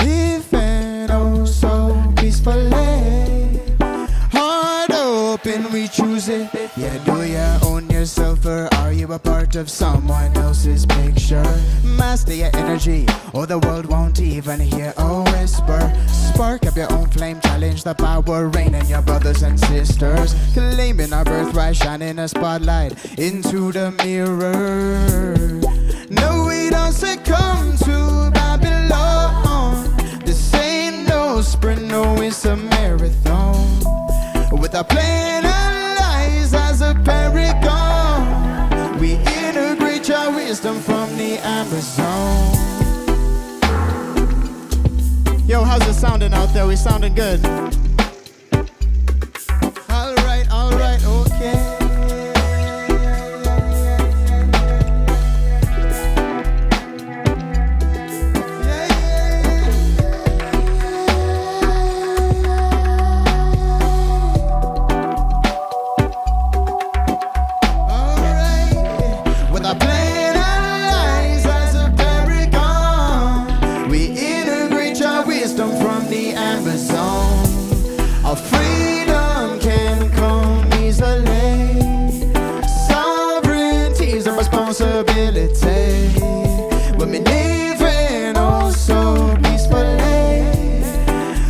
living oh so peacefully. Heart open, we choose it. Yeah, do you own yourself or are you a part of someone else's picture? Master your energy or the world won't even hear a whisper. Spark up your own flame, challenge the power reign in your brothers and sisters. Claiming our birthright, shining a spotlight into the mirror. No, we don't succumb to Babylon. This ain't no sprint, no, it's a marathon. With a plan and lies as a paragon, we integrate your wisdom from the Amazon. Yo, how's it sounding out there? We sounding good? Alright, okay. Our freedom can come easily. Sovereignty is a responsibility. When we live in oh so peacefully.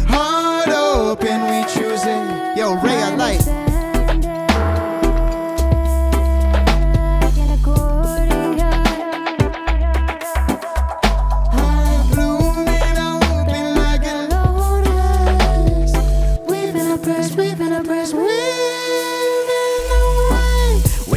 Heart open, we choose it. Yo, ray of light.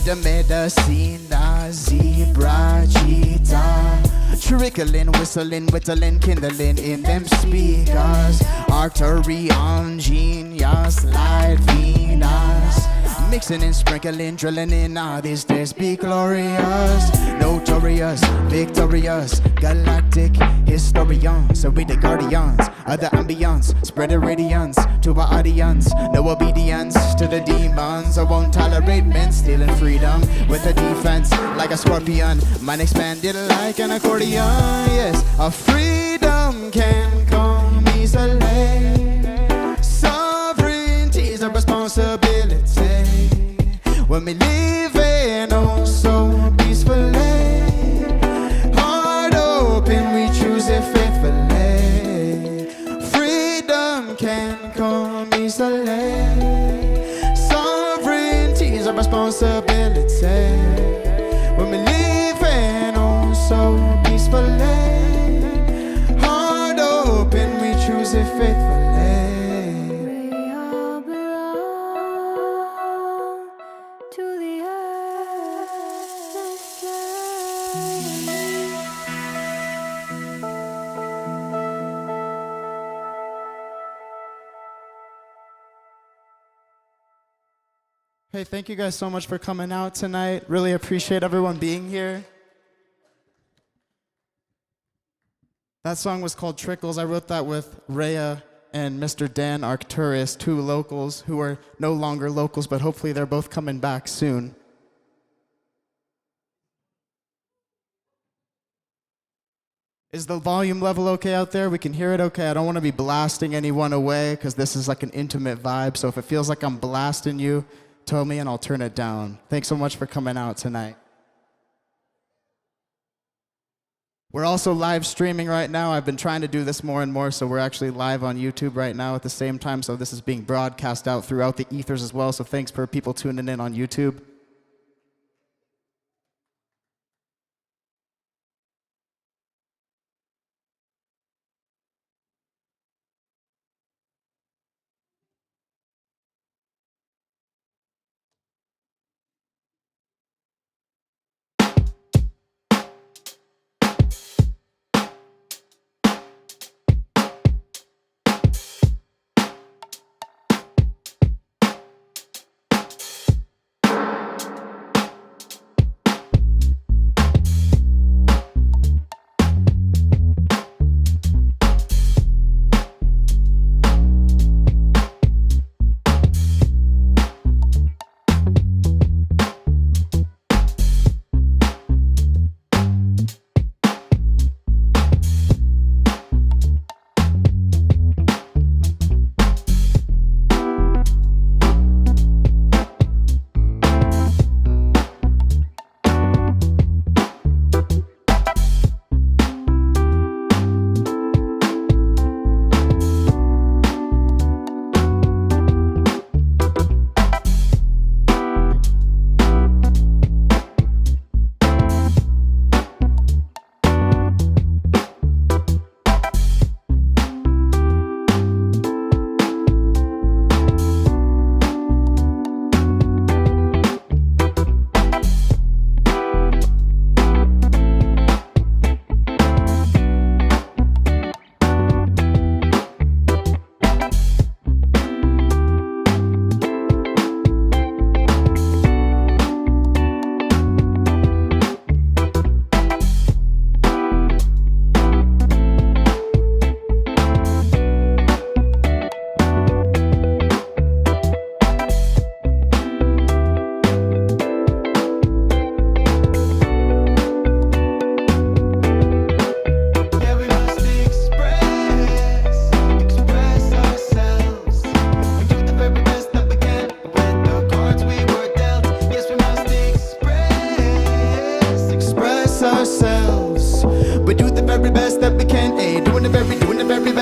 The medicine, zebra, cheetah, trickling, whistling, whittling, kindling in them speakers. Artery on genius, light Venus, mixing and sprinkling, drilling in all these days. Be glorious, notorious, victorious, galactic historians. So we the guardians of the ambience, spread the radiance to our audience. No obedience to the demons. I won't tolerate men stealing freedom with a defense like a scorpion. Mind expanded like an accordion. Yes, our freedom can come easily. Sovereignty is a responsibility. When we live in oh so peacefully. Heart open, we choose it faithfully. Freedom can come easily. Sovereignty is a responsibility. When we live in oh so peacefully. Heart open, we choose it faithfully. Hey, thank you guys so much for coming out tonight. Really appreciate everyone being here. That song was called Trickles. I wrote that with Rhea and Mr. Dan Arcturus, two locals who are no longer locals, but hopefully they're both coming back soon. Is the volume level okay out there? We can hear it okay. I don't want to be blasting anyone away because this is like an intimate vibe. So if it feels like I'm blasting you, tell me and I'll turn it down. Thanks so much for coming out tonight. We're also live streaming right now. I've been trying to do this more and more, so we're actually live on YouTube right now at the same time. So this is being broadcast out throughout the ethers as well. So thanks for people tuning in on YouTube.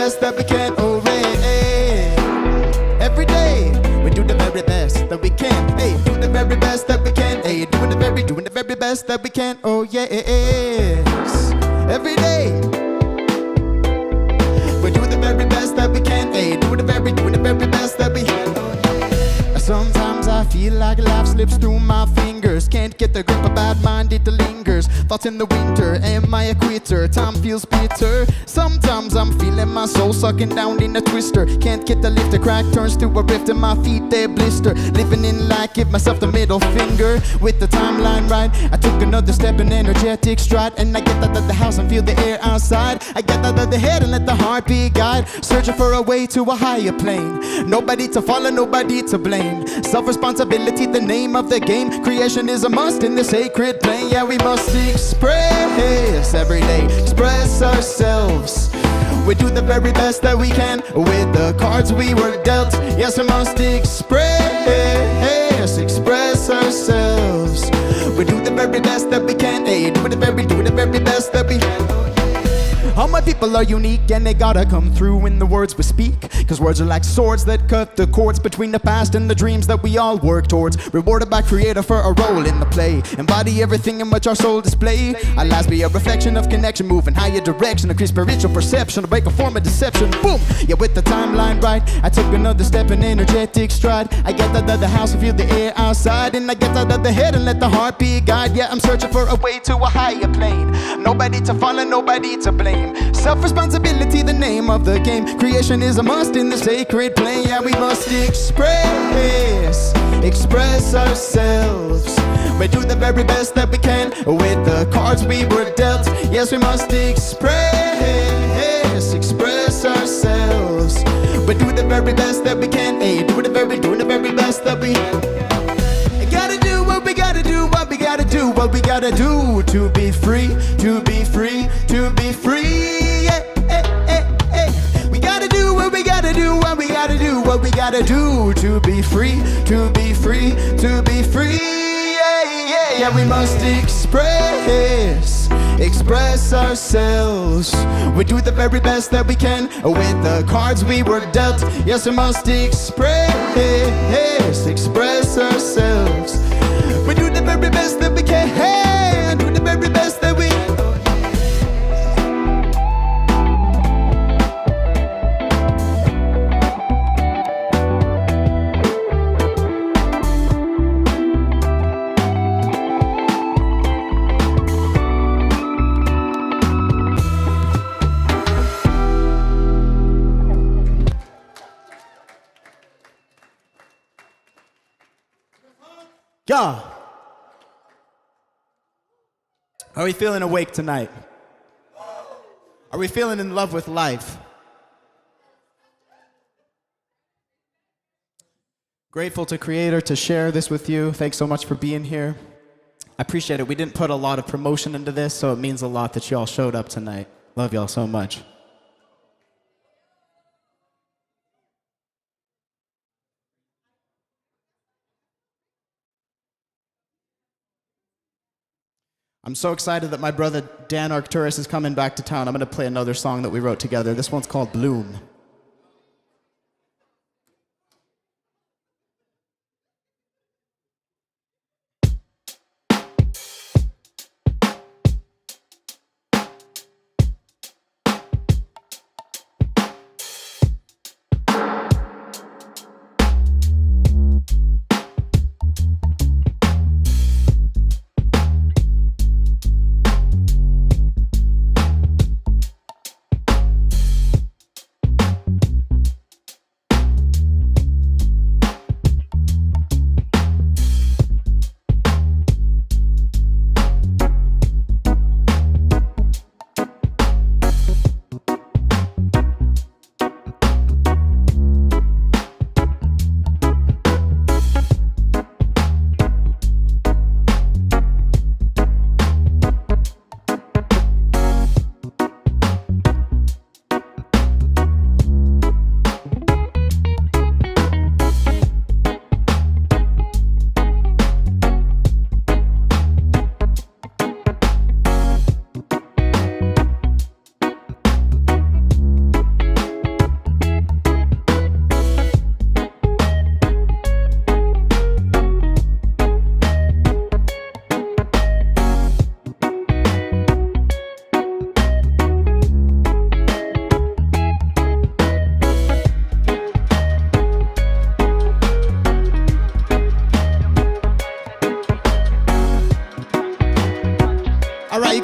best that we can. Oh, hey. Every day we do the very best that we can. Hey, do the very best that we can. Hey, doing the very best that we can. Oh, yes. Every day we do the very best that we can. Hey, doing the very best that we can. Sometimes I feel like life slips through my fingers. Can't get the grip of bad mind, it lingers. Thoughts in the winter, am I a quitter? Time feels bitter. Sometimes I'm feeling my soul sucking down in a twister. Can't get the lift, the crack turns to a rift and my feet they blister. Living in light, give myself the middle finger. With the timeline right, I took another step in energetic stride. And I get out of the house and feel the air outside. I get out of the head and let the heart be guide. Searching for a way to a higher plane. Nobody to follow, nobody to blame. Self-responsibility, the name of the game. Creation is a must in the sacred plane. Yeah, we must express every day, express ourselves. We do the very best that we can with the cards we were dealt. Yes, we must express ourselves. We do the very best that we can. Hey, do the very best that we can. All my people are unique and they gotta come through in the words we speak. Cause words are like swords that cut the cords between the past and the dreams that we all work towards. Rewarded by creator for a role in the play. Embody everything in which our soul display. Our lives be a reflection of connection, moving higher direction, increase spiritual perception, to break a form of deception. Boom! Yeah, with the timeline right, I took another step in energetic stride. I get out of the house and feel the air outside. And I get out of the head and let the heart be guide. Yeah, I'm searching for a way to a higher plane. Nobody to follow, nobody to blame. Self-responsibility, the name of the game. Creation is a must in the sacred plane. Yeah, we must express ourselves. We do the very best that we can with the cards we were dealt. Yes, we must express ourselves. We do the very best that we can. Hey, doing the very best that we gotta do what we gotta do, what we gotta do, what we gotta do to be free, to be free, to be free. Yeah, we gotta do what we gotta do, what we gotta do, what we gotta do to be free, to be free, to be free. Yeah, we must express ourselves. We do the very best that we can with the cards we were dealt. Yes, we must express ourselves. We do the very best that we can. Hey, do the very best that we can. Yeah. Are we feeling awake tonight? Are we feeling in love with life? Grateful to Creator to share this with you. Thanks so much for being here. I appreciate it. We didn't put a lot of promotion into this, so it means a lot that y'all showed up tonight. Love y'all so much. I'm so excited that my brother Dan Arcturus is coming back to town. I'm going to play another song that we wrote together. This one's called Bloom.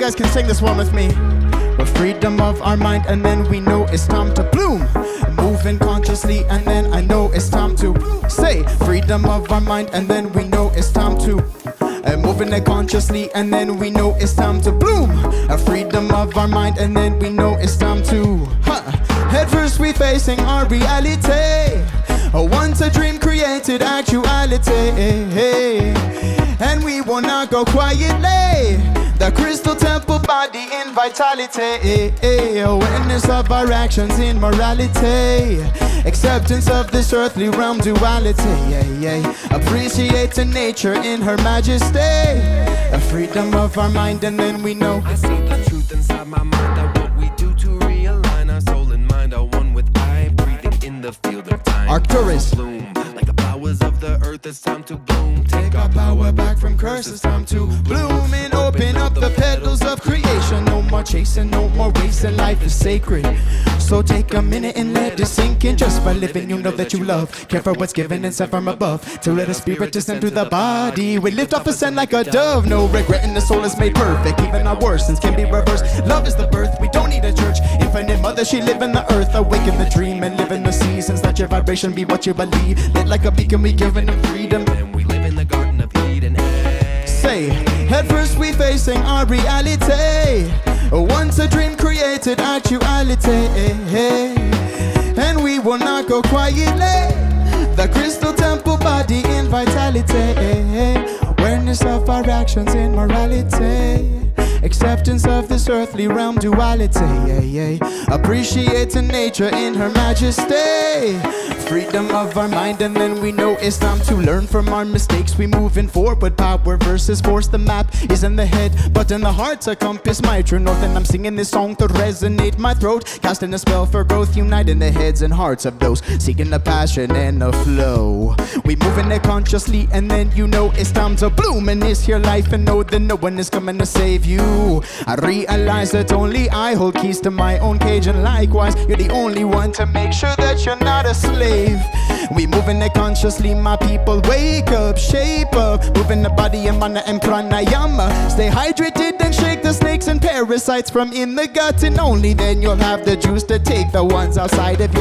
guys can sing this one with me. The freedom of our mind, and then we know it's time to bloom. Moving consciously, and then I know it's time to say freedom of our mind, and then we know it's time to moving it consciously, and then we know it's time to bloom. A freedom of our mind, and then we know it's time to head first we facing our reality. Once a dream created actuality, and we will not go quietly. The crystal temple body in vitality, awareness of our actions in morality, acceptance of this earthly realm duality, appreciating nature in her majesty, a freedom of our mind, and then we know I see the truth inside my mind, that what we do to realign our soul and mind are one with I, breathing in the field of time. Arcturus, Bloom like the flowers of the earth, it's time to bloom. Take our power back from curses, time to bloom and open up the petals of creation. No more chasing, no more wasting, life is sacred. So take a minute and let it sink in. Just by living you know that you love, care for what's given and sent from above, to let a spirit descend through the body. We lift off ascend like a dove, no regret, and the soul is made perfect. Even our worst sins can be reversed. Love is the birth, we don't need a church. Infinite mother, she live in the earth. Awaken the dream and live in the seasons. Let your vibration be what you believe. Lit like a beacon, we giving them freedom. and we live in the Garden of Eden. Say, head first we facing our reality. Once a dream created actuality, and we will not go quietly. The crystal temple body in vitality, awareness of our actions in morality, acceptance of this earthly realm duality, appreciating nature in her majesty, freedom of our mind, and then we know it's time to learn from our mistakes. We moving forward, power versus force. The map is in the head, but in the heart's a compass, my true north. And I'm singing this song to resonate my throat, casting a spell for growth, uniting the heads and hearts of those seeking the passion and the flow. We moving it consciously, and then you know it's time to bloom in this here life, and know that no one is coming to save you. I realize that only I hold keys to my own cage, and likewise you're the only one to make sure that you're not a slave. We moving it consciously, my people. Wake up, shape up, moving the body and mana and pranayama. Stay hydrated and shake the snakes and parasites from in the gut, and only then you'll have the juice to take the ones outside of you.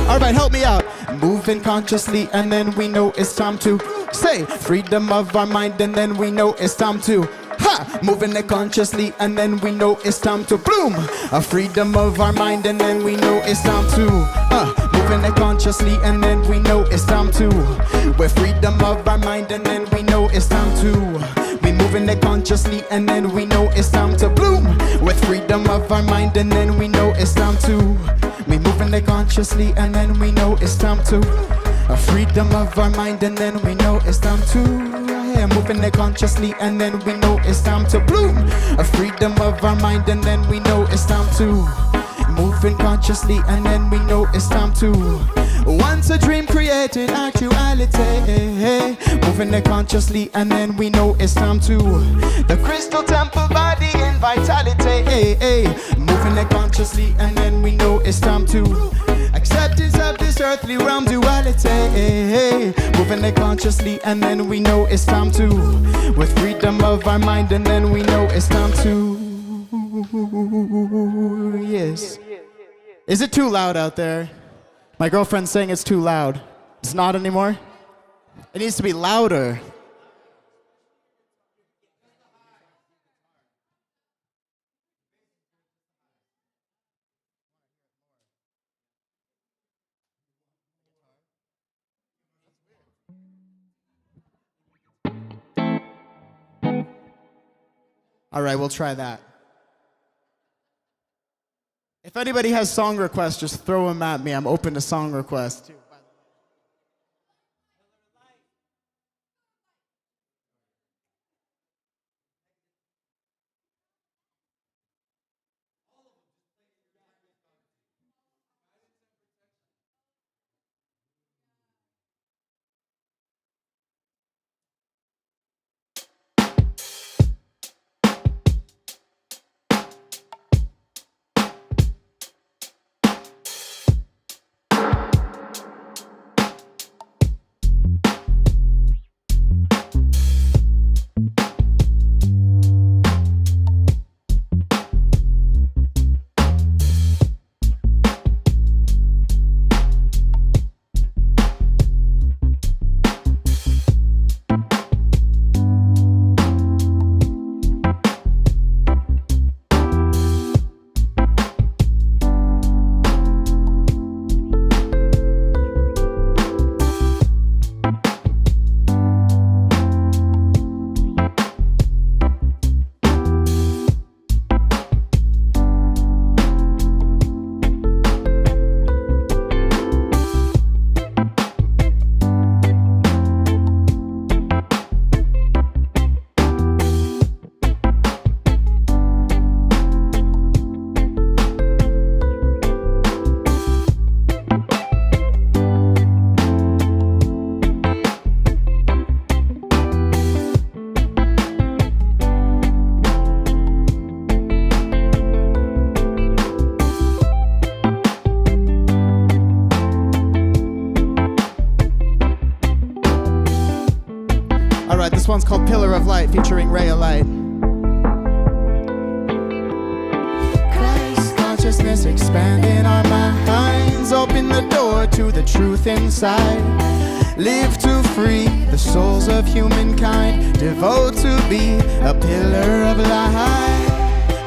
Alright, help me out. Moving consciously, and then we know it's time to say freedom of our mind, and then we know it's time to moving it consciously, and then we know it's time to bloom. A freedom of our mind, and then we know it's time to moving it consciously, and then we know it's time to we're freedom of our mind, and then we know it's time to we moving it consciously, and then we know it's time to bloom. With freedom of our mind, and then we know it's time to we moving it consciously, and then we know it's time to a freedom of our mind, and then we know it's time to moving it consciously, and then we know it's time to bloom. A freedom of our mind, and then we know it's time to moving consciously, and then we know it's time to once a dream created actuality, moving it consciously, and then we know it's time to the crystal temple body in vitality, moving it consciously, and then we know it's time to acceptance of this earthly realm duality, moving it consciously, and then we know it's time to with freedom of our mind, and then we know it's time to yes. Is it too loud out there? My girlfriend's saying it's too loud. It's not anymore? It needs to be louder. All right, we'll try that. If anybody has song requests, just throw them at me. I'm open to song requests. Alright, this one's called Pillar of Light featuring Ray of Light. Christ consciousness expanding our minds, open the door to the truth inside. Live to free the souls of humankind, devote to be a pillar of light.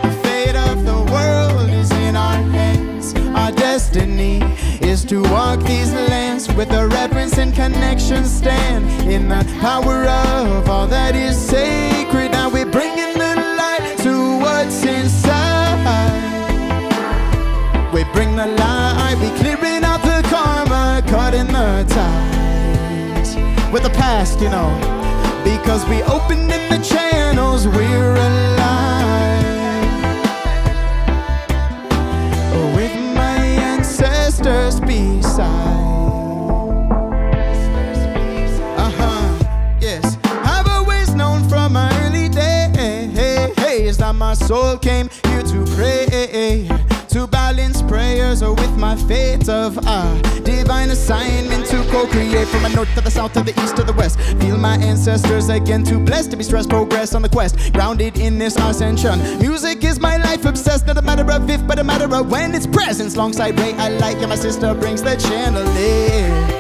The fate of the world is in our hands, our destiny is to walk these lands with a reverence and connection, stand in the power of all that is sacred. Now we're bringing the light to what's inside. We bring the light, we clearing out the karma, cutting the ties with the past, you know, because we opened in the channels, we're alive. With my ancestors beside. Yes, I've always known from my early days that my soul came here to pray, to balance prayers with my fate of divine assignment to co-create from the north to the south to the east to the west. Feel my ancestors again, too blessed to be stressed, progress on the quest, grounded in this ascension. Music is my life, obsessed, not a matter of if but a matter of when. It's presence alongside Ray I like, and my sister brings the channel in.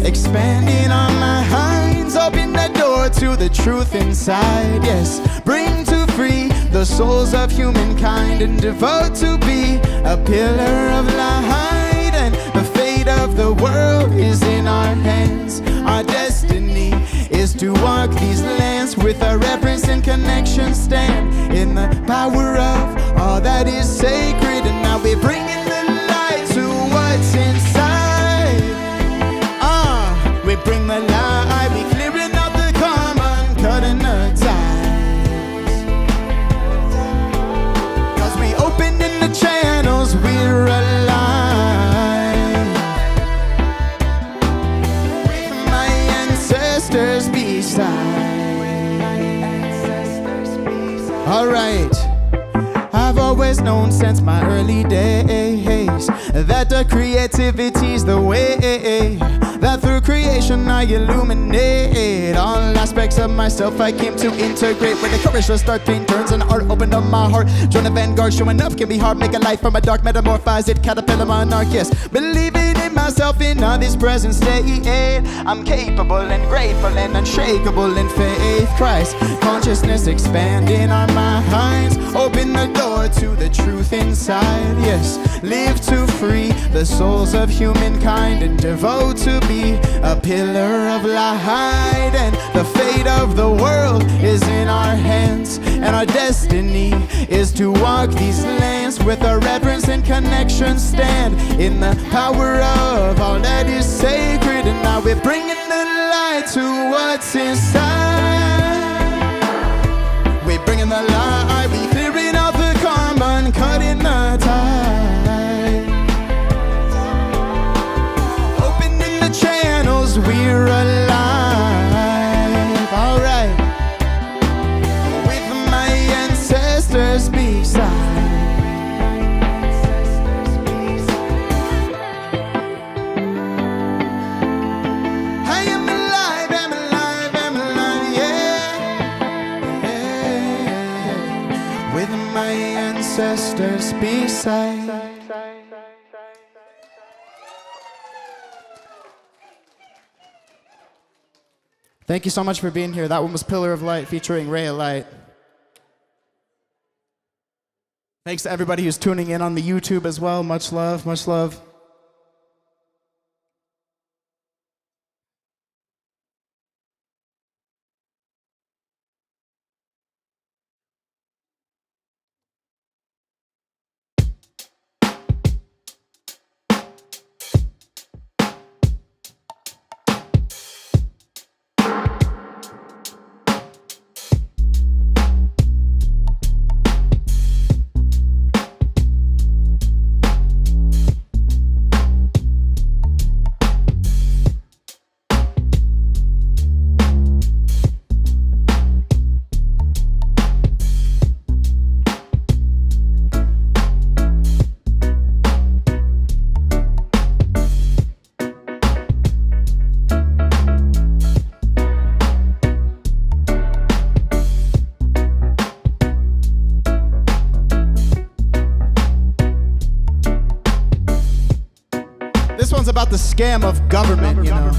Expanding our minds, open the door to the truth inside. Yes, bring to free the souls of humankind and devote to be a pillar of light. And the fate of the world is in our hands, our destiny is to walk these lands with a reverence and connection, stand in the power of all that is sacred. And now we're bringing the light to what's inside. We bring the light, we clearing out the karma and cutting the ties. Cause we opened in the channels, we're alive. With my ancestors beside. Alright, I've always known since my early days that the creativity's the way, that through creation I illuminate all aspects of myself. I came to integrate with the courage to start taking turns, and art opened up my heart. Join the vanguard, showing up can be hard. Make a life from a dark, metamorphize it, caterpillar monarch. Yes, believing in myself in all this present state. I'm capable and grateful and unshakable in faith. Christ consciousness expanding our minds, open the door to the truth inside. Yes, live to free the souls of humankind and devote to be a pillar of light. And the fate of the world is in our hands, and our destiny is to walk these lands with a reverence and connection, stand in the power of all that is sacred. And now we're bringing the light to what's inside. We're bringing the light, we clearing out the karma and cutting the tide. Opening the channels, we're alive. Alright, with my ancestors beside. Ancestors beside. Thank you so much for being here. That one was Pillar of Light featuring Ray of Light. Thanks to everybody who's tuning in on the YouTube as well. Much love, much love. about the scam of government, you know.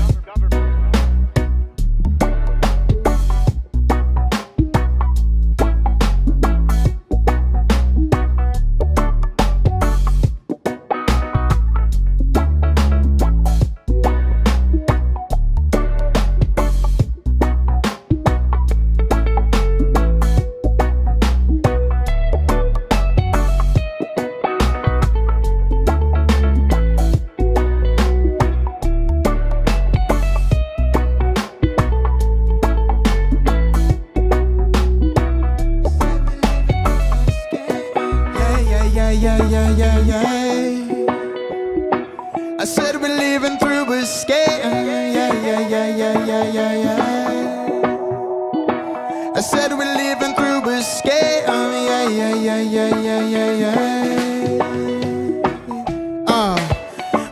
Yeah. I said we're living through a scam. Yeah. I said we're living through a scam. Yeah.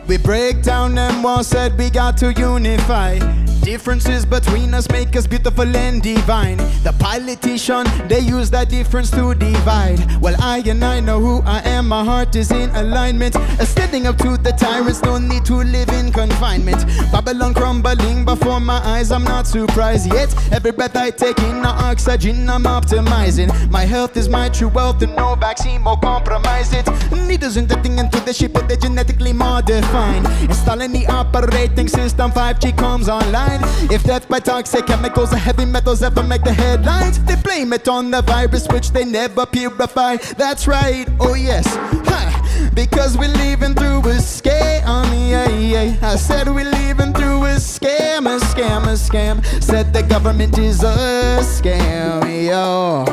We break down them walls, said we got to unify. Differences between us make us beautiful and divine. The politician, they use that difference to divide. Well, I know who I am, my heart is in alignment. Standing up to the tyrants, no need to live in confinement. Babylon crumbling before my eyes, I'm not surprised yet. Every breath I take in, the oxygen I'm optimizing. My health is my true wealth, and no vaccine will compromise it. Needles injecting into the ship, but they're genetically modified. Installing the operating system, 5G comes online. If death by toxic chemicals or heavy metals ever make the headlines, they blame it on the virus which they never purify. That's right, oh yes, because we're living through a scam. Yeah. I said we're living through a scam. Said the government is a scam, yo.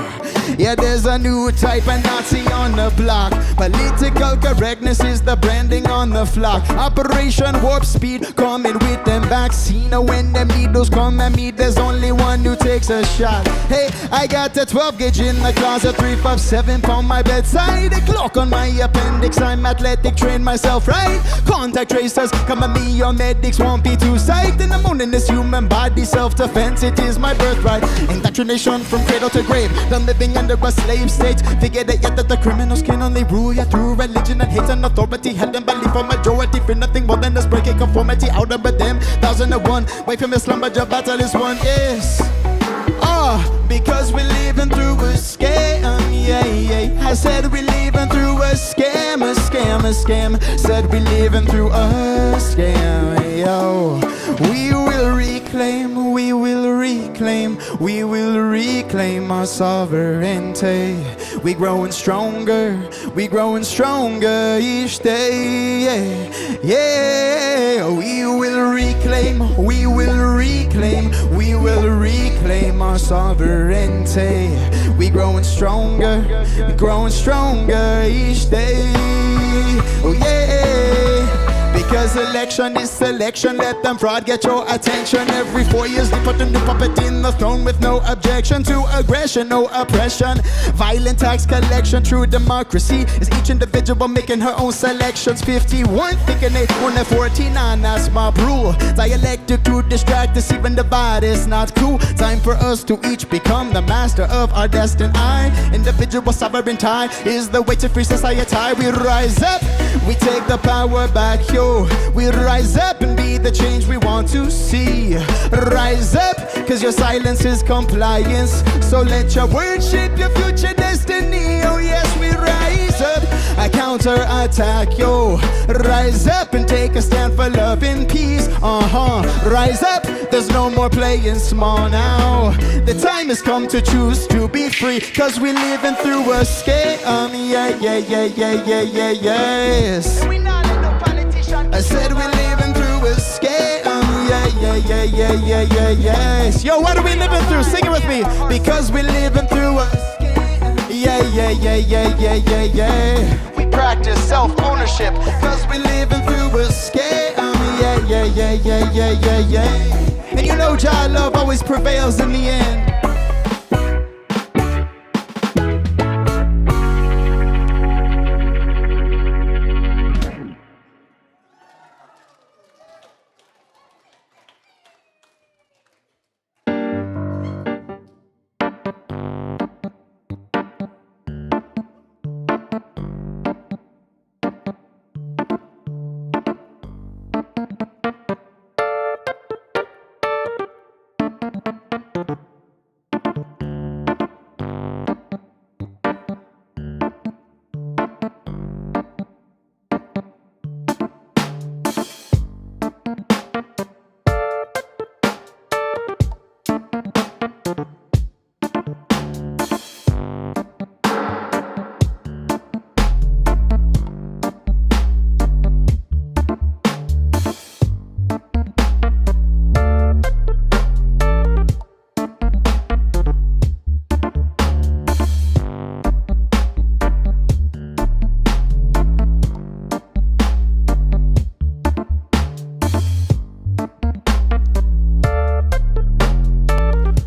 Yeah, there's a new type of Nazi on the block. Political correctness is the branding on the flock. Operation Warp Speed coming with them vaccine. When them needles come at me, there's only one who takes a shot. Hey, I got the 12 gauge in the closet, 357 on my bedside, a clock on my appendix. I'm athletic, train myself right. Contact tracers come at me, your medics won't be too psyched. In the morning, this human body, self-defense, it is my birthright. Indoctrination from cradle to grave, the living under a slave state. Figure that yet that the criminals can only rule you through religion and hate and authority. Had them believe for majority, for nothing more than us breaking conformity out of them. 1001, wait for me slum, but your battle is won. Yes, because we're living through a scam. Yeah. I said we're living through a scam. Said we're living through a scam. Yo, we will reclaim our sovereignty. We growing stronger each day. Yeah. We will reclaim our sovereignty. We growing stronger each day. Oh yeah. Because election is selection, let them fraud get your attention. Every 4 years they put a new puppet in the throne with no objection to aggression, no oppression. Violent tax collection, true democracy is each individual making her own selections. 51 thinking they own at 49, that's my rule. Dialectic to distract, deceive and divide is not cool. Time for us to each become the master of our destiny. Individual sovereignty is the way to free society. We rise up, we take the power back, yo. We rise up and be the change we want to see. Rise up, cause your silence is compliance. So let your word shape your future destiny. Oh yes, we rise up, I counter-attack, yo. Rise up and take a stand for love and peace. Rise up, there's no more playing small now. The time has come to choose to be free, cause we're living through a scam. Yes. I said we're living through a scam. Yes. Yo, what are we living through? Sing it with me. Because we're living through a scam. Yeah. We practice self-ownership. Cause we're living through a scam. Yeah. And you know, Jah love always prevails in the end.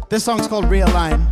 This song's called Realign.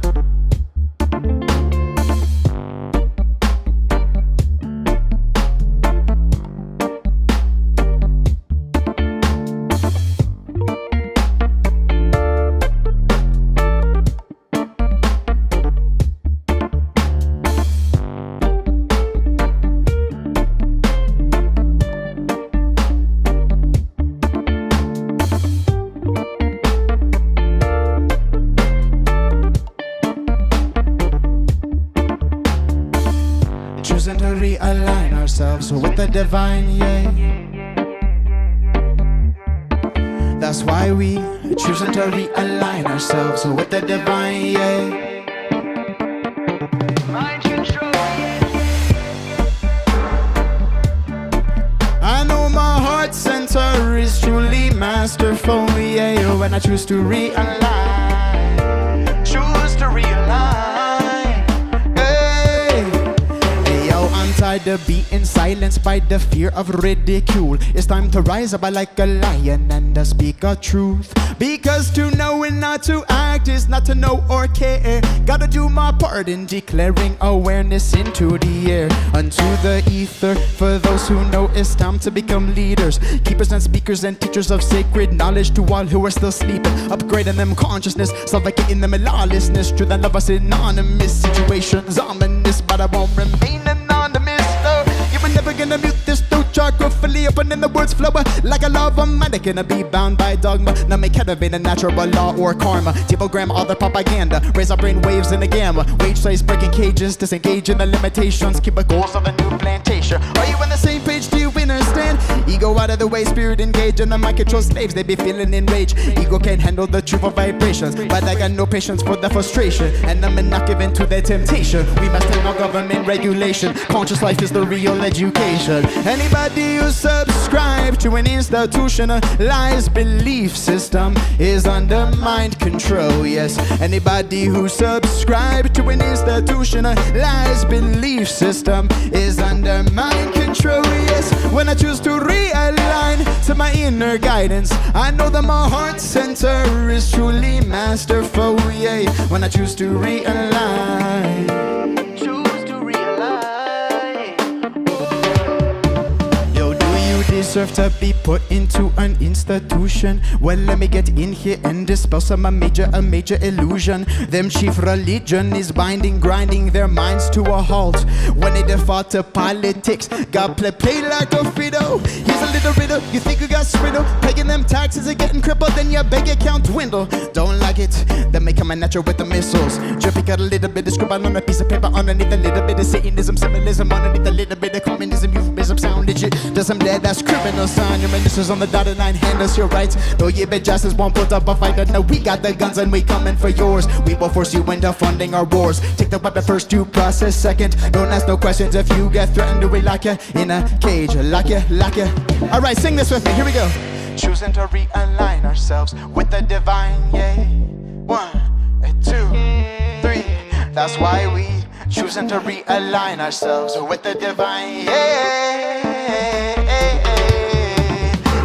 Choosing to realign ourselves with the divine, yeah. That's why we choosing to realign ourselves with the divine, yeah. Mind control. I know my heart center is truly masterful, yeah. When I choose to realign, choose to realign. Tired to be in silence by the fear of ridicule. It's time to rise up like a lion and speak a truth. Because to know and not to act is not to know or care. Gotta do my part in declaring awareness into the air, unto the ether. For those who know it's time to become leaders, keepers and speakers and teachers of sacred knowledge to all who are still sleeping, upgrading them consciousness, suffocating them in lawlessness. Truth and love are synonymous, situations ominous, but I won't remain anonymous. No, you were never gonna mute this throat chakra, fully open in the words flow like a lava mind. I cannot be bound by dogma, not make head of it a natural law or karma. Typogram all the propaganda, raise our brain waves in the gamma. Wage slaves breaking cages, disengage in the limitations, keep the goals of a new plantation. Are you on the same page? Do you understand? Ego out of the way, spirit engaged, and the mind control slaves, they be feeling enraged. Ego can't handle the truth of vibrations, but I got no patience for the frustration, and I'm not giving to their temptation. We must take no government regulation, conscious life is the real education. Anybody who subscribe to an institutionalized belief system is under mind control, yes. Anybody who subscribe to an institutionalized belief system is under mind control, yes. When I choose to realign to my inner guidance, I know that my heart center is truly masterful, yeah. When I choose to realign, deserve to be put into an institution. Well, let me get in here and dispel some a major illusion. Them chief religion is binding, grinding their minds to a halt. When they default to politics, God play like a fiddle. Here's a little riddle, you think you got swindle, paying them taxes and getting crippled, then your bank account dwindle. Don't like it, then make come a natural with the missiles. Dripping got a little bit of scribble on a piece of paper, underneath a little bit of Satanism, symbolism, underneath a little bit of communism, euphemism, sound legit. Does some dead, that's criminal sign. Your ministers on the dotted line, hand us your rights. Though you bet justice won't put up a fight, no, we got the guns and we coming for yours. We will force you into funding our wars. Take the weapon first, due process second. Don't ask no questions if you get threatened. We lock you in a cage, lock you. Alright, sing this with me, here we go. Choosing to realign ourselves with the divine, yeah. 1, 2, 3. That's why we choosing to realign ourselves with the divine, yeah.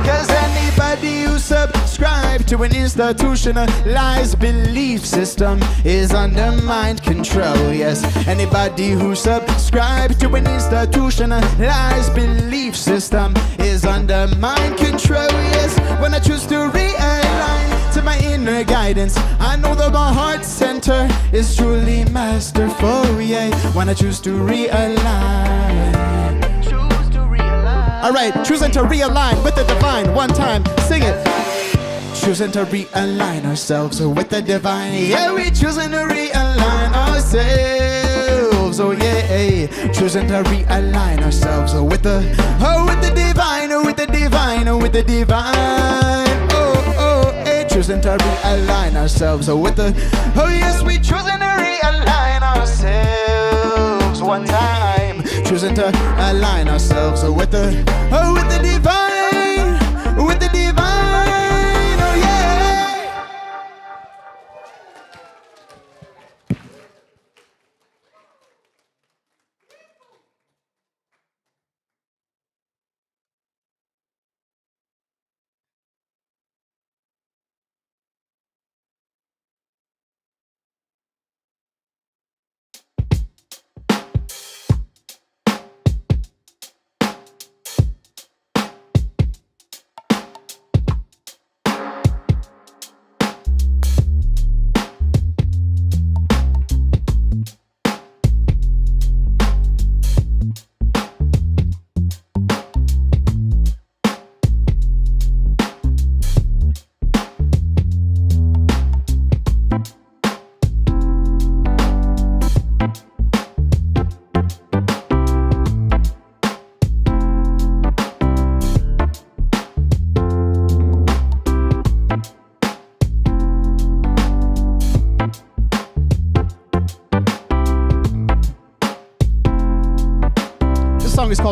Cause anybody who subscribe to an institutionalized belief system is under mind control, yes. Anybody who subscribe to an institutionalized belief system is under mind control, yes. When I choose to realign to my inner guidance, I know that my heart center is truly masterful, yeah. When I choose to realign. Alright, choosing to realign with the divine. One time, sing it. Choosing to realign ourselves with the divine. Yeah, we choosing to realign ourselves. Oh yeah, choosing to realign ourselves with the divine, with the divine, with the divine. Choosing to realign ourselves with the, oh yes, we choosing to realign ourselves. One time, choosing to align ourselves with the divine, with the divine.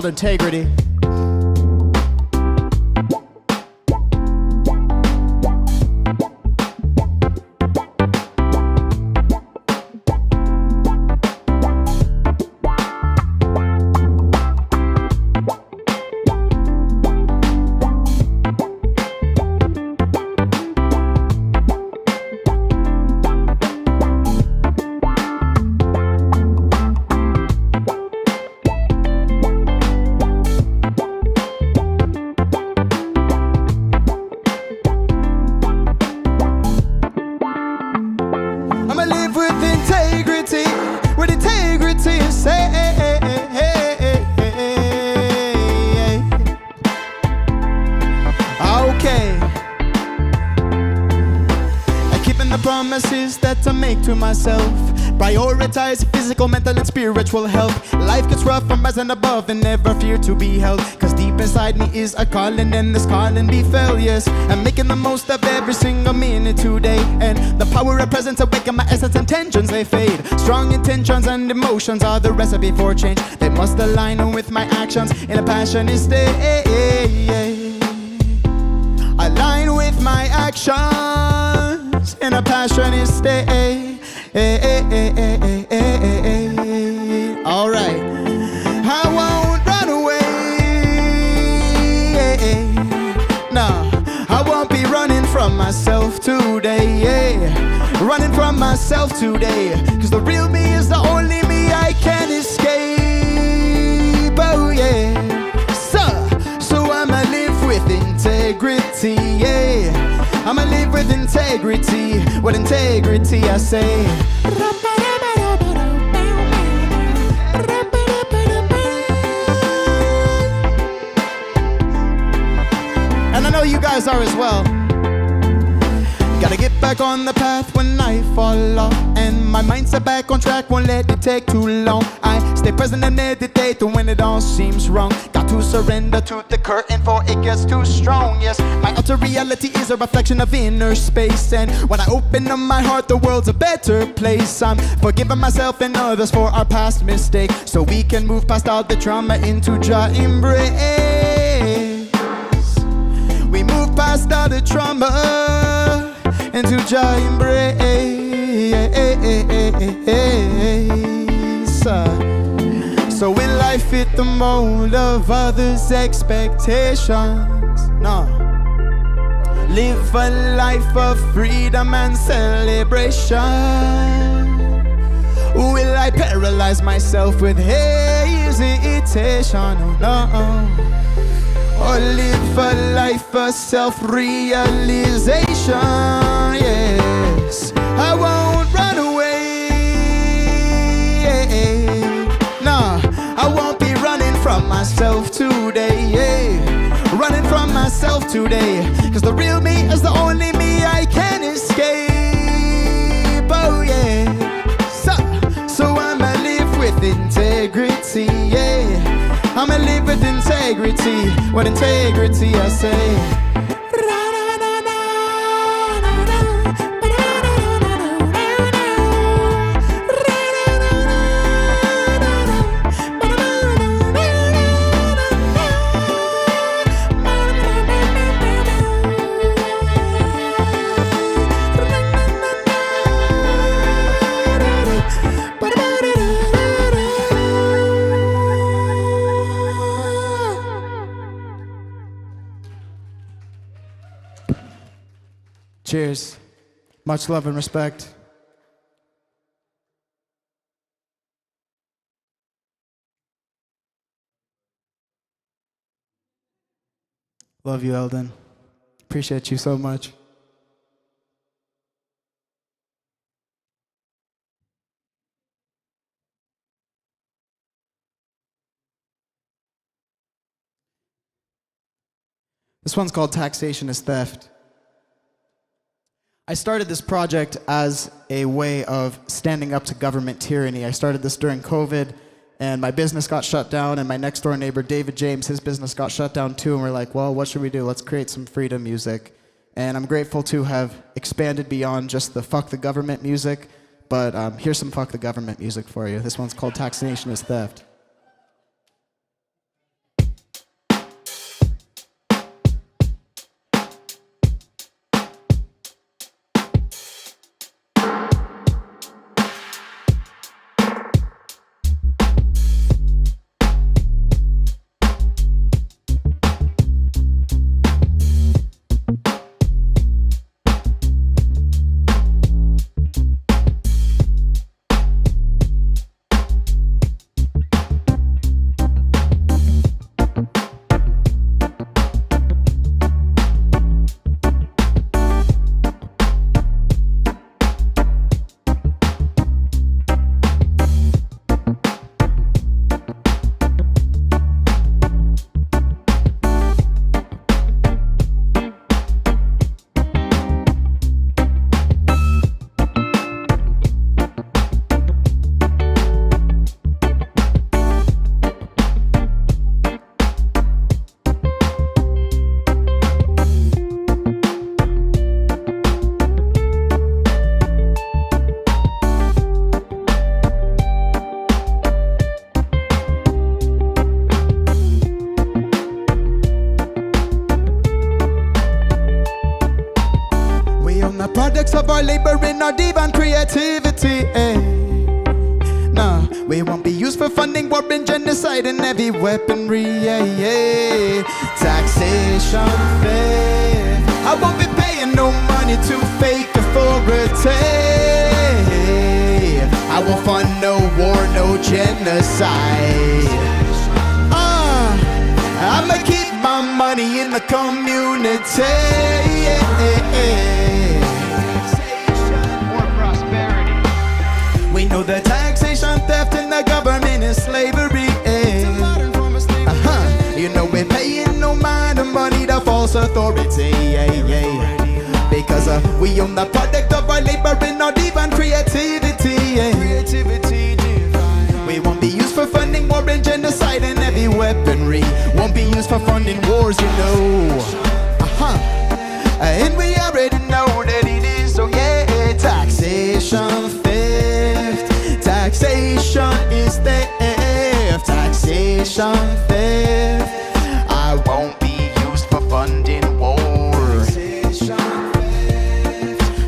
called Integrity. Promises that I make to myself. Prioritize physical, mental, and spiritual health. Life gets rough, I'm rising above and never fear to be held. Cause deep inside me is a calling, and this calling be failures. I'm making the most of every single minute today. And the power of presence awaken my essence, intentions they fade. Strong intentions and emotions are the recipe for change. They must align with my actions in a passionate state. Align with my actions in a passionate state. Alright, I won't run away. No, I won't be running from myself today. Running from myself today. Cause the real me is the only me I can escape. Oh yeah. So I'ma live with integrity, yeah. I'ma live with integrity I say. And I know you guys are as well. Gotta get back on the path when I fall off, and my mindset back on track, won't let it take too long. I stay present and meditate when it all seems wrong. Got to surrender to the curtain for it gets too strong. Yes, my outer reality is a reflection of inner space, and when I open up my heart, the world's a better place. I'm forgiving myself and others for our past mistakes, so we can move past all the trauma into Jah embrace. We move past all the trauma into Jah embrace. So will I fit the mold of others' expectations? No. Live a life of freedom and celebration. Will I paralyze myself with hesitation? Oh no. Or live a life of self-realization? Yes, I won't run away. No, I won't be running from myself today. Running from myself today. Cause the real me is the only me I can escape. Oh yeah. So I'ma live with integrity, yeah. I'ma live with integrity I say. Cheers. Much love and respect. Love you, Eldon. Appreciate you so much. This one's called Taxation is Theft. I started this project as a way of standing up to government tyranny. I started this during COVID, and my business got shut down, and my next door neighbor, David James, his business got shut down too, and we're like, well, what should we do? Let's create some freedom music. And I'm grateful to have expanded beyond just the fuck the government music, but here's some fuck the government music for you. This one's called Taxation is Theft. the products of our labor and our divine creativity. Nah, we won't be used for funding war and genocide and heavy weaponry. Taxation theft. I won't be paying no money to fake authority. I won't fund no war, no genocide. I'ma keep my money in the community. More prosperity. We know that taxation, theft, and the government is slavery. You know we're paying no mind of money to false authority. Because we own the product of our labor and our divine creativity. We won't be used for funding war and genocide and heavy weaponry. Won't be used for funding wars, you know. And we already know that it is. So yeah, taxation theft. Taxation is theft. Taxation theft. I won't be used for funding war.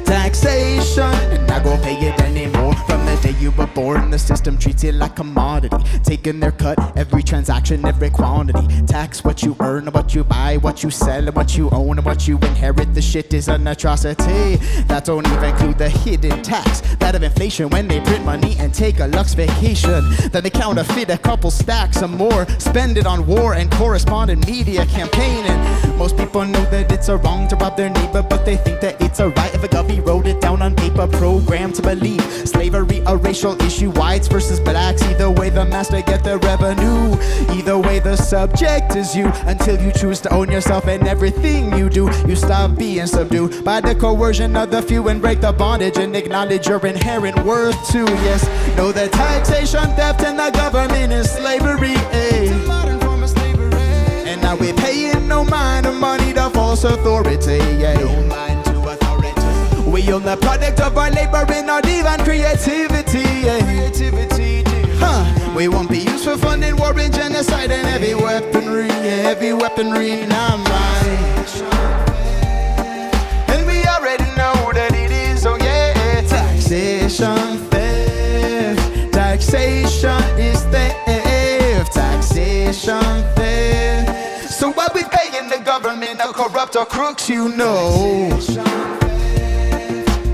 Taxation, and I gon' pay it anymore. From the day you were born, the system treats it like commodity, taking their cut, every transaction, every quantity. Tax what you earn, what you buy, what you sell, and what you own, and what you inherit. The shit is an atrocity. That don't even include the hidden tax, that of inflation when they print money and take a luxe vacation. Then they counterfeit a couple stacks or more, spend it on war and correspondent media campaigning. Most people know that it's a wrong to rob their neighbor, but they think that it's a right if a govy wrote it down on paper, programmed to believe slavery a racial issue, whites versus blacks. Either way the master get the revenue, either way the subject is you, until you choose to own yourself and everything you do. You stop being subdued by the coercion of the few and break the bondage and acknowledge your inherent worth too. Yes, know that taxation, theft, and the government is slavery. And now we're paying no mind of money to false authority. No mind to authority. We own the product of our labor and our divine creativity. We won't be used for funding war and genocide and heavy weaponry. Heavy weaponry, now mine. And we already know that it is. Oh yeah, taxation theft. Taxation is theft. Taxation theft. So why we paying the government, the corrupt or crooks, you know?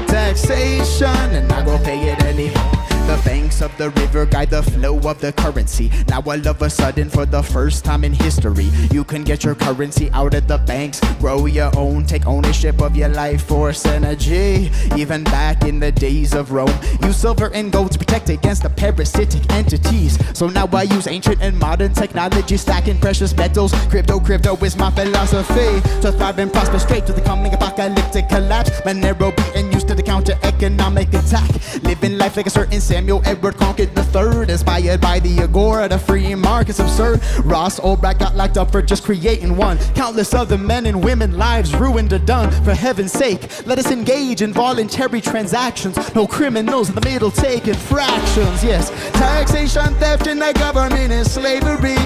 Taxation, and I gon' pay it anymore. The banks of the river guide the flow of the currency. Now all of a sudden, for the first time in history, you can get your currency out of the banks, grow your own, take ownership of your life force energy. Even back in the days of Rome, use silver and gold to protect against the parasitic entities. So now I use ancient and modern technology, stacking precious metals. Crypto is my philosophy, to thrive and prosper straight to the coming apocalyptic collapse. Monero being used to the counter-economic attack, living life like a certain Samuel Edward conquered the third, inspired by the agora, the free market's absurd. Ross Ulbricht got locked up for just creating one. Countless other men and women lives ruined or done. For heaven's sake, let us engage in voluntary transactions. No criminals in the middle taking fractions. Yes, taxation, theft, and the government is slavery.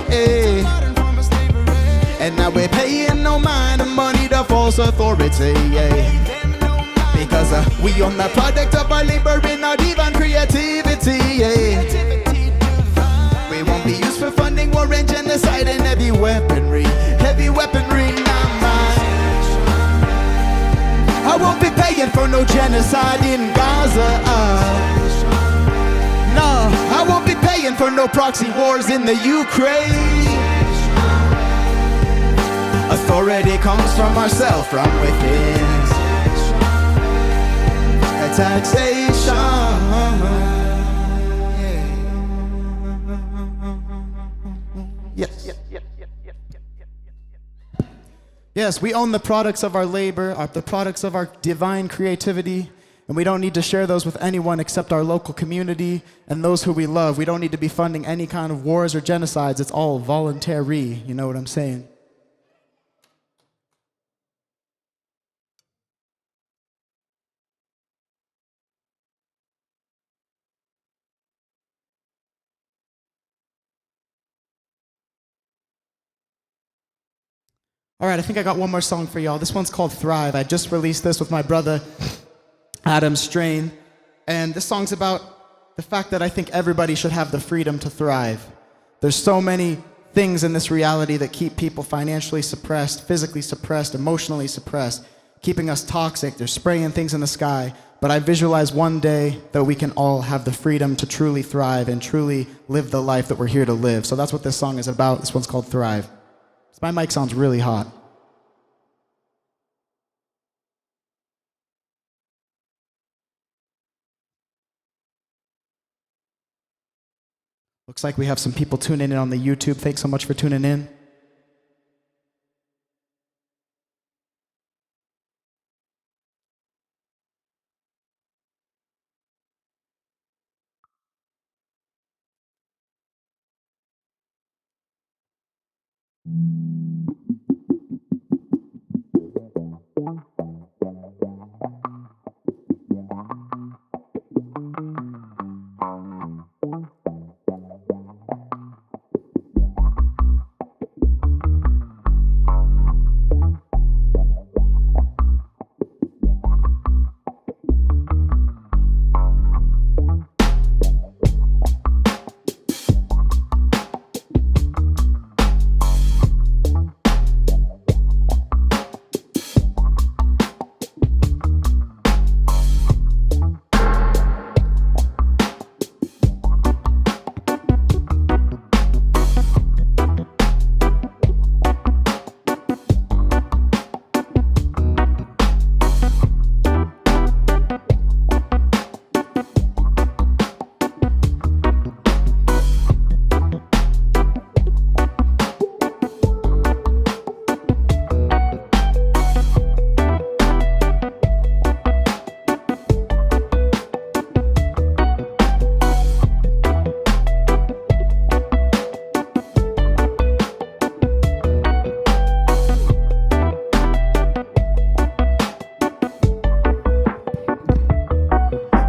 And now we're paying no mind of money to false authority. Because we own the product of our labor and our divine creativity. We won't be used for funding war and genocide and heavy weaponry. Heavy weaponry, not mine. I won't be paying for no genocide in Gaza. No, I won't be paying for no proxy wars in the Ukraine. Authority comes from ourselves, from within. Taxation. Yes. Yes, we own the products of our labor, the products of our divine creativity, and we don't need to share those with anyone except our local community and those who we love. We don't need to be funding any kind of wars or genocides. It's all voluntary. You know what I'm saying? All right, I think I got one more song for y'all. This one's called Thrive. I just released this with my brother Adam Strain. And this song's about the fact that I think everybody should have the freedom to thrive. There's so many things in this reality that keep people financially suppressed, physically suppressed, emotionally suppressed, keeping us toxic. They're spraying things in the sky. But I visualize one day that we can all have the freedom to truly thrive and truly live the life that we're here to live. So that's what this song is about. This one's called Thrive. My mic sounds really hot. Looks like we have some people tuning in on the YouTube. Thanks so much for tuning in.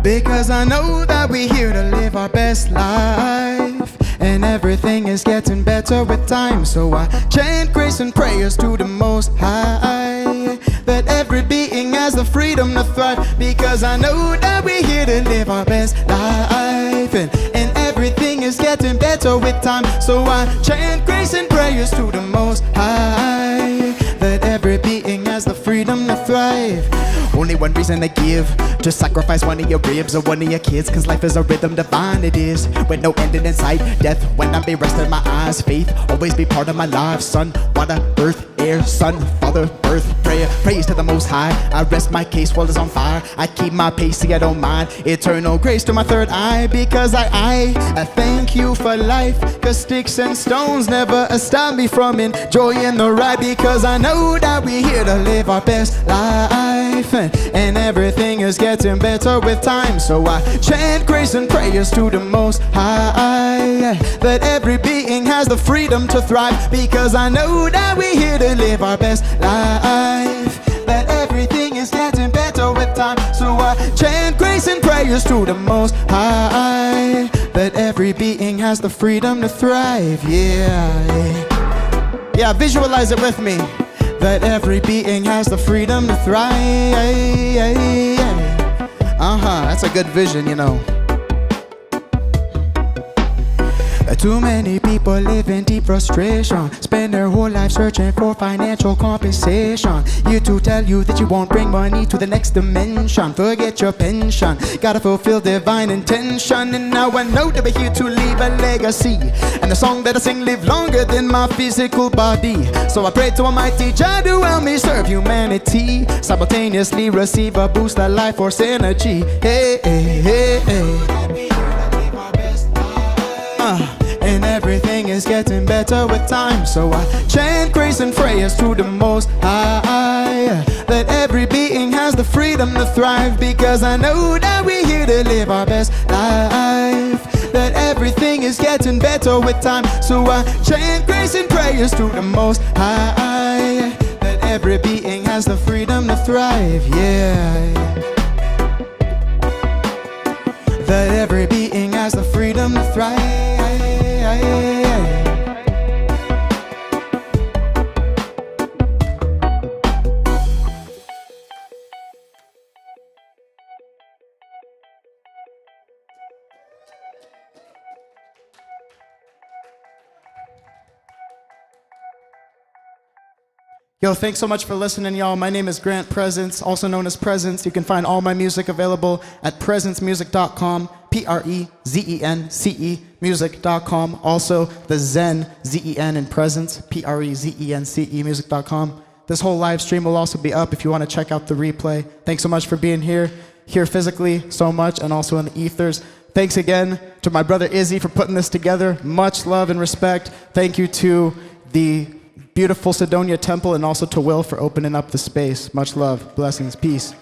Because I know that we're here to live our best life, and everything is getting better with time. So I chant grace and prayers to the Most High, that every being has the freedom to thrive. Because I know that we're here to live our best life, and everything is getting better with time. So I chant grace and prayers to the Most High, that every being has the freedom to thrive. Only one reason to give, just sacrifice one of your ribs or one of your kids, cause life is a rhythm divine it is, with no ending in sight. Death when I be resting my eyes, faith always be part of my life. Son, water, earth, air, son, father, birth, prayer, praise to the Most High. I rest my case while it's on fire, I keep my pace, see I don't mind. Eternal grace to my third eye, because I thank you for life, cause sticks and stones never stop me from enjoying the ride. Because I know that we're here to live our best life, and everything is getting better with time. So I chant grace and prayers to the Most High, that every being has the freedom to thrive. Because I know that we're here to live our best life, that everything is getting better with time. So I chant grace and prayers to the Most High, that every being has the freedom to thrive. Yeah, visualize it with me, that every being has the freedom to thrive. That's a good vision, you know. Too many people live in deep frustration, spend their whole life searching for financial compensation. You to tell you that you won't bring money to the next dimension. Forget your pension, gotta fulfill divine intention. And now I know that we're here to leave a legacy, and the song that I sing live longer than my physical body. So I pray to Almighty Jah to help me serve humanity, simultaneously receive a boost of life force energy. Hey, hey, hey, hey. And everything is getting better with time. So I chant grace and prayers to the Most High, that every being has the freedom to thrive. Because I know that we're here to live our best life, that everything is getting better with time. So I chant grace and prayers to the Most High, that every being has the freedom to thrive. That every being has the freedom to thrive. Yo, thanks so much for listening, y'all. My name is Grant Prezence, also known as Prezence. You can find all my music available at prezencemusic.com, Prezence music.com. Also, the Zen, Z-E-N, and Presence, Prezence music.com. This whole live stream will also be up if you want to check out the replay. Thanks so much for being here physically so much, and also in the ethers. Thanks again to my brother Izzy for putting this together. Much love and respect. Thank you to the beautiful Sedonya Temple, and also to Will for opening up the space. Much love. Blessings. Peace.